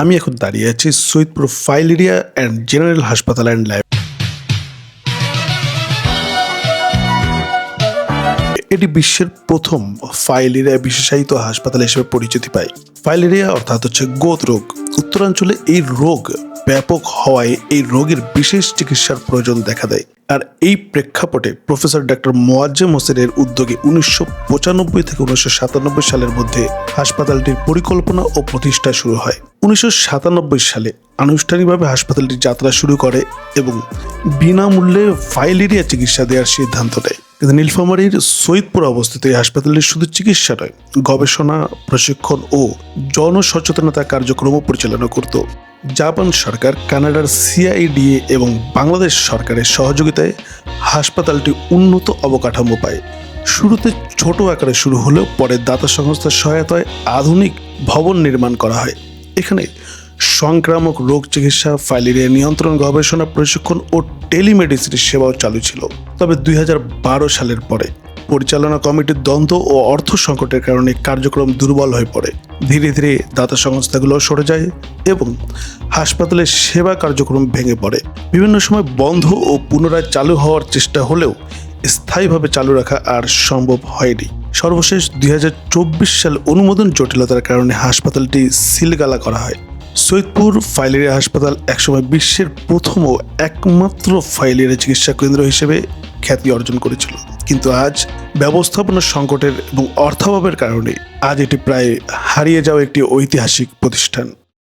আমি এখন দাঁড়িয়ে আছি সৈয়দপুর ফাইলেরিয়া অ্যান্ড জেনারেল হাসপাতাল অ্যান্ড ল্যাব। এটি বিশ্বের প্রথম ফাইলেরিয়া বিশেষায়িত হাসপাতাল হিসেবে পরিচিতি পায়। ফাইলেরিয়া অর্থাৎ হচ্ছে গোঁদ রোগ। উত্তরাঞ্চলে এই রোগ ব্যাপক হওয়ায় এই রোগের বিশেষ চিকিৎসার প্রয়োজন দেখা দেয়। আর এই প্রেক্ষাপটে প্রফেসর ডক্টর মোয়াজ্জেম হোসেনের উদ্যোগে 1995 থেকে 1997 সালের মধ্যে হাসপাতালটির পরিকল্পনা ও প্রতিষ্ঠা শুরু হয়। 1997 সালে আনুষ্ঠানিকভাবে হাসপাতালটি যাত্রা শুরু করে এবং বিনামূল্যে ফাইলেরিয়া চিকিৎসা দেওয়ার সিদ্ধান্ত নেয়। কিন্তু নীলফামারীর সৈয়দপুর অবস্থিত এই হাসপাতালটি শুধু চিকিৎসা নয়, গবেষণা, প্রশিক্ষণ ও জনসচেতনতা কার্যক্রমও পরিচালনা করত। জাপান সরকার, কানাডার সিআইডিএ এবং বাংলাদেশ সরকারের সহযোগিতায় হাসপাতালটি উন্নত অবকাঠামো পায়। শুরুতে ছোট আকারে শুরু হলেও পরে দাতা সংস্থার সহায়তায় আধুনিক ভবন নির্মাণ করা হয়। এখানে সংক্রামক রোগ চিকিৎসা, ফাইলেরিয়া নিয়ন্ত্রণ, গবেষণা, প্রশিক্ষণ ও টেলিমেডিসিনের সেবাও চালু ছিল। তবে 2012 সালের পরে পরিচালনা কমিটির দ্বন্দ্ব ও অর্থ সংকটের কারণে কার্যক্রম দুর্বল হয়ে পড়ে। ধীরে ধীরে দাতা সংস্থাগুলো সরে যায় এবং হাসপাতালের সেবা কার্যক্রম ভেঙে পড়ে। বিভিন্ন সময় বন্ধ ও পুনরায় চালু হওয়ার চেষ্টা হলেও স্থায়ীভাবে চালু রাখা আর সম্ভব হয়নি। সর্বশেষ 2024 সাল অনুমোদন জটিলতার কারণে হাসপাতালটি সিলগালা করা হয়। সৈয়দপুর ফাইলেরিয়া হাসপাতাল একসময় বিশ্বের প্রথম ও একমাত্র ফাইলেরিয়া চিকিৎসা কেন্দ্র হিসেবে খ্যাতি অর্জন করেছিল, কিন্তু আজ ব্যবস্থাপনা সংকটের এবং অর্থাভাবের কারণে আজ এটি প্রায় হারিয়ে যাওয়া একটি ঐতিহাসিক প্রতিষ্ঠান।